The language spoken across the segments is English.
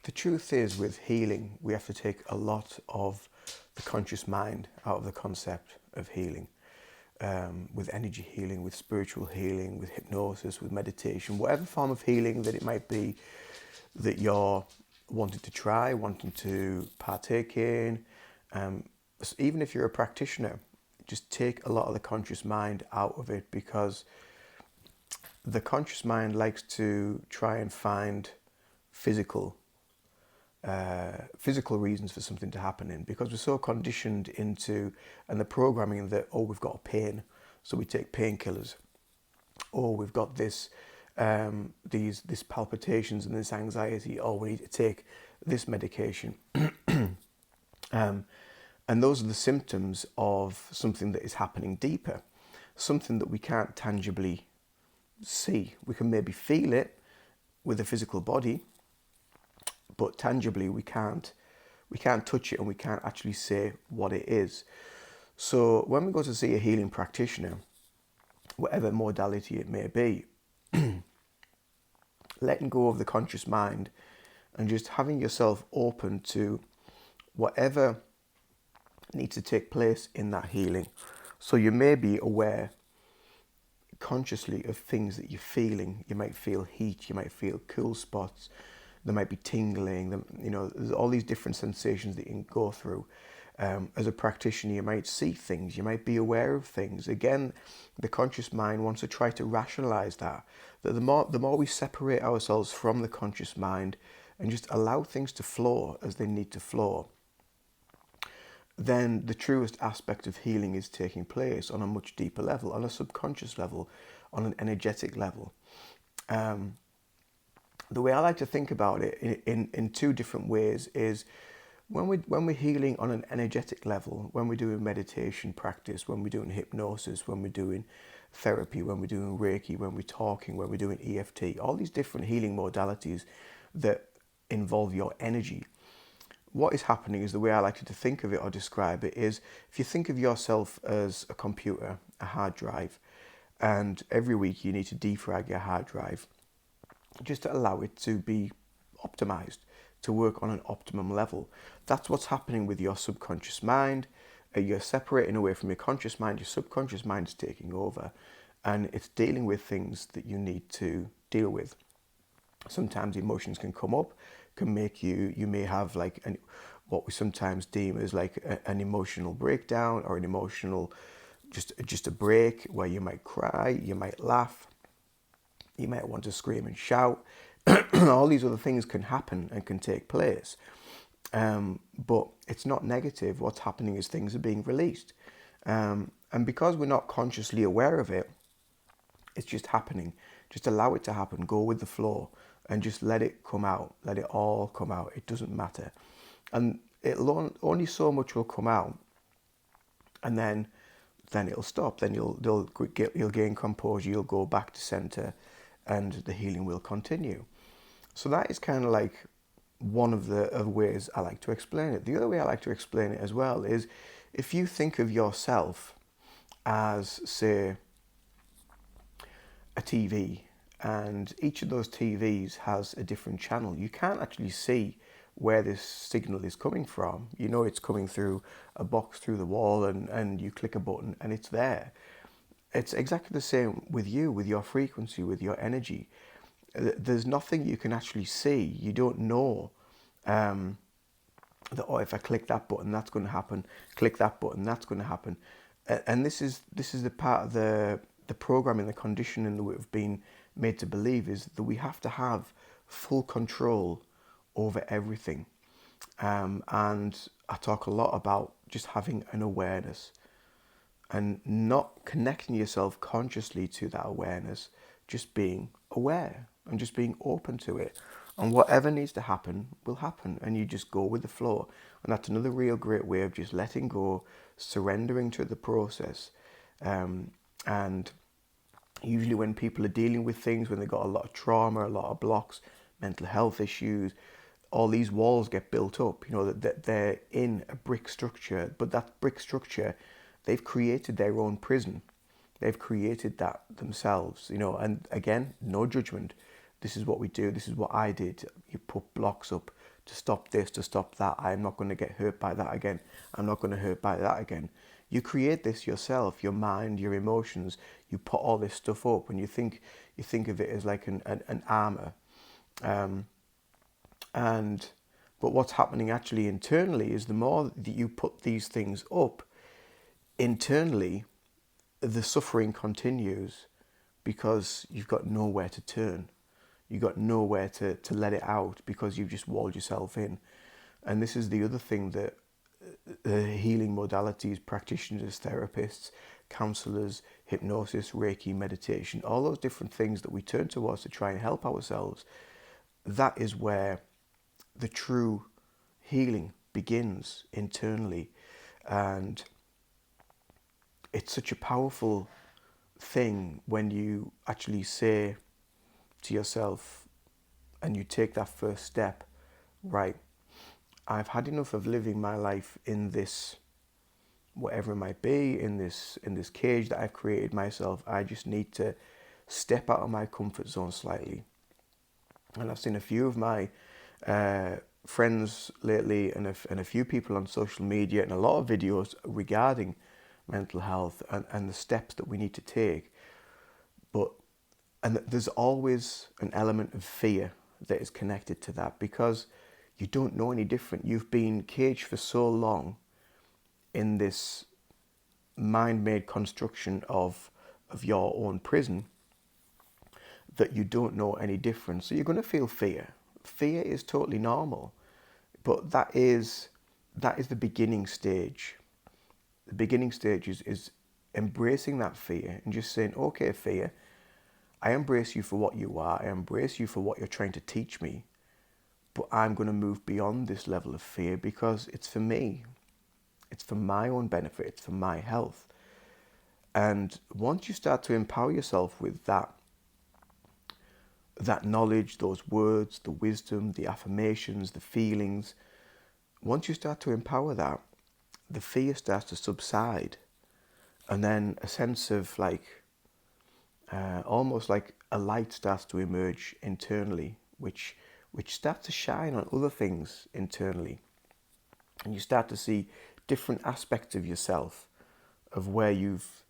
The truth is, with healing, we have to take a lot of the conscious mind out of the concept of healing. With energy healing, with spiritual healing, with hypnosis, with meditation, whatever form of healing that it might be that you're wanting to try, wanting to partake in. Even if you're a practitioner, just take a lot of the conscious mind out of it, because the conscious mind likes to try and find physical reasons for something to happen in, because we're so conditioned into, and the programming that, oh, we've got a pain, so we take painkillers, or we've got this these palpitations and this anxiety, oh, we need to take this medication. And those are the symptoms of something that is happening deeper, something that we can't tangibly see. We can maybe feel it with the physical body, but tangibly we can't touch it, and we can't actually say what it is. So when we go to see a healing practitioner, whatever modality it may be, letting go of the conscious mind and just having yourself open to whatever needs to take place in that healing. So you may be aware consciously of things that you're feeling. You might feel heat, you might feel cool spots, there might be tingling, there's all these different sensations that you can go through. As a practitioner, you might see things, you might be aware of things. Again, the conscious mind wants to try to rationalize that the more we separate ourselves from the conscious mind and just allow things to flow as they need to flow, then the truest aspect of healing is taking place on a much deeper level, on a subconscious level, on an energetic level. The way I like to think about it in two different ways is when we're healing on an energetic level, when we're doing meditation practice, when we're doing hypnosis, when we're doing therapy, when we're doing Reiki, when we're talking, when we're doing EFT, all these different healing modalities that involve your energy. What is happening is, the way I like to think of it or describe it is, if you think of yourself as a computer, a hard drive, and every week you need to defrag your hard drive just to allow it to be optimized, to work on an optimum level. That's what's happening with your subconscious mind. You're separating away from your conscious mind, your subconscious mind is taking over, and it's dealing with things that you need to deal with. Sometimes emotions can come up, can make you may have like what we sometimes deem as like an emotional breakdown, or an emotional, just a break where you might cry, you might laugh, you might want to scream and shout. All these other things can happen and can take place. But it's not negative. What's happening is things are being released. And because we're not consciously aware of it, it's just happening. Just allow it to happen. Go with the flow and just let it come out. Let it all come out. It doesn't matter. And only so much will come out. And then it'll stop. Then you'll gain composure. You'll go back to center, and the healing will continue. So that is kind of like one of the ways I like to explain it. The other way I like to explain it as well is, if you think of yourself as, say, a TV, and each of those TVs has a different channel, you can't actually see where this signal is coming from. You know it's coming through a box through the wall, and you click a button and it's there. It's exactly the same with you, with your frequency, with your energy. There's nothing you can actually see. You don't know that, oh, if I click that button, that's going to happen. Click that button, that's going to happen. And this is the part of the programming, the conditioning that we've been made to believe, is that we have to have full control over everything. And I talk a lot about just having an awareness and not connecting yourself consciously to that awareness, just being aware and just being open to it. And whatever needs to happen will happen, and you just go with the flow. And that's another real great way of just letting go, surrendering to the process. And usually when people are dealing with things, when they've got a lot of trauma, a lot of blocks, mental health issues, all these walls get built up, that they're in a brick structure, but that brick structure, they've created their own prison. They've created that themselves, and again, no judgment. This is what we do. This is what I did. You put blocks up to stop this, to stop that. I'm not going to get hurt by that again. I'm not going to hurt by that again. You create this yourself, your mind, your emotions. You put all this stuff up, and you think of it as like an armor. Um, and but what's happening actually internally is the more that you put these things up internally, the suffering continues because you've got nowhere to turn. You've got nowhere to let it out because you've just walled yourself in. And this is the other thing that healing modalities, practitioners, therapists, counselors, hypnosis, Reiki, meditation, all those different things that we turn towards to try and help ourselves, that is where the true healing begins internally. And it's such a powerful thing when you actually say to yourself and you take that first step, right, I've had enough of living my life in this, whatever it might be, in this cage that I've created myself. I just need to step out of my comfort zone slightly. And I've seen a few of my friends lately and a few people on social media and a lot of videos regarding mental health and the steps that we need to take. And there's always an element of fear that is connected to that because you don't know any different. You've been caged for so long in this mind-made construction of your own prison that you don't know any different. So you're going to feel fear. Fear is totally normal, but that is the beginning stage. The beginning stage is embracing that fear and just saying, okay, fear, I embrace you for what you are. I embrace you for what you're trying to teach me. But I'm going to move beyond this level of fear because it's for me. It's for my own benefit. It's for my health. And once you start to empower yourself with that knowledge, those words, the wisdom, the affirmations, the feelings, once you start to empower that, the fear starts to subside. And then a sense of almost like a light starts to emerge internally, which starts to shine on other things internally. And you start to see different aspects of yourself, of where you've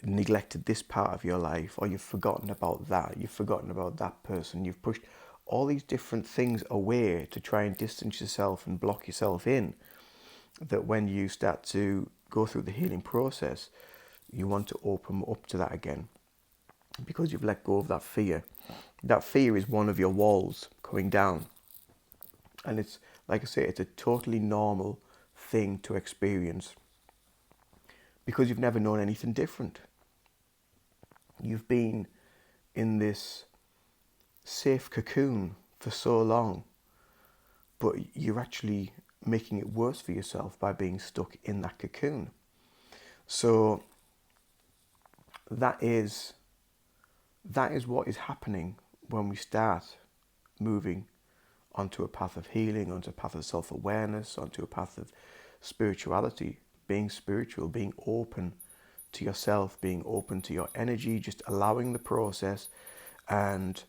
neglected this part of your life, or you've forgotten about that, you've forgotten about that person, you've pushed all these different things away to try and distance yourself and block yourself in, that when you start to go through the healing process, you want to open up to that again because you've let go of that fear. That fear is one of your walls going down. And it's, like I say, it's a totally normal thing to experience because you've never known anything different. You've been in this safe cocoon for so long, but you're actually making it worse for yourself by being stuck in that cocoon. So that is what is happening when we start moving onto a path of healing, onto a path of self-awareness, onto a path of spirituality, being spiritual, being open to yourself, being open to your energy, just allowing the process. And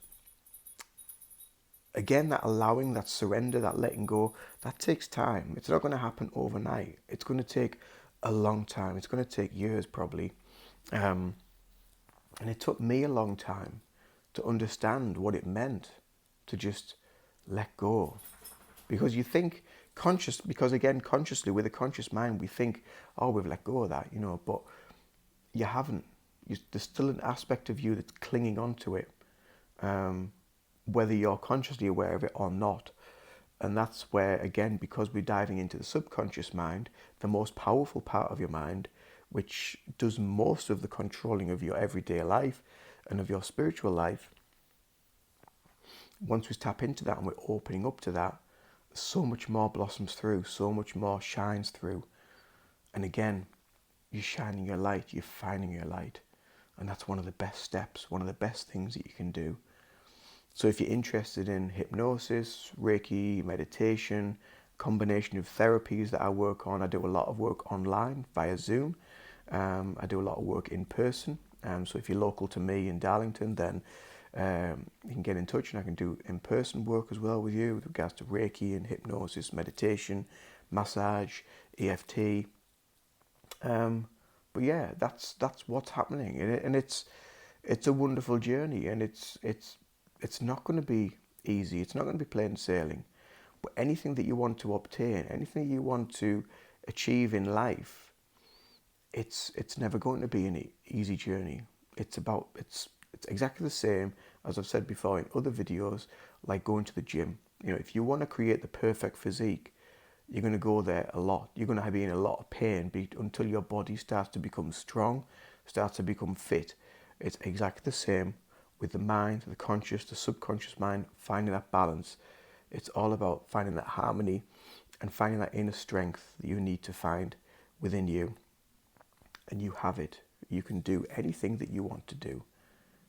again, that allowing, that surrender, that letting go, that takes time. It's not going to happen overnight. It's going to take a long time. It's going to take years probably. And it took me a long time to understand what it meant to just let go. Because you think consciously with a conscious mind, we think, oh, we've let go of that, but you haven't. There's still an aspect of you that's clinging on to it, whether you're consciously aware of it or not. And that's where, again, because we're diving into the subconscious mind, the most powerful part of your mind, which does most of the controlling of your everyday life and of your spiritual life, once we tap into that and we're opening up to that, so much more blossoms through, so much more shines through. And again, you're shining your light, you're finding your light. And that's one of the best steps, one of the best things that you can do. So if you're interested in hypnosis, Reiki, meditation, combination of therapies that I work on, I do a lot of work online via Zoom. I do a lot of work in person. So if you're local to me in Darlington, then You can get in touch and I can do in-person work as well with you with regards to Reiki and hypnosis, meditation, massage, EFT. But yeah, that's what's happening, and it's a wonderful journey, and it's not going to be easy. It's not going to be plain sailing. But anything that you want to obtain, anything you want to achieve in life, it's never going to be an easy journey. It's exactly the same as I've said before in other videos, like going to the gym. You know, if you want to create the perfect physique, you're going to go there a lot. You're going to be in a lot of pain until your body starts to become strong, starts to become fit. It's exactly the same with the mind, the conscious, the subconscious mind, finding that balance. It's all about finding that harmony and finding that inner strength that you need to find within you. And you have it. You can do anything that you want to do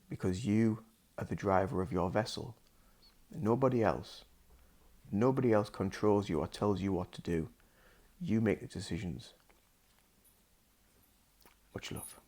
because you are the driver of your vessel. Nobody else. Nobody else controls you or tells you what to do. You make the decisions. Much love.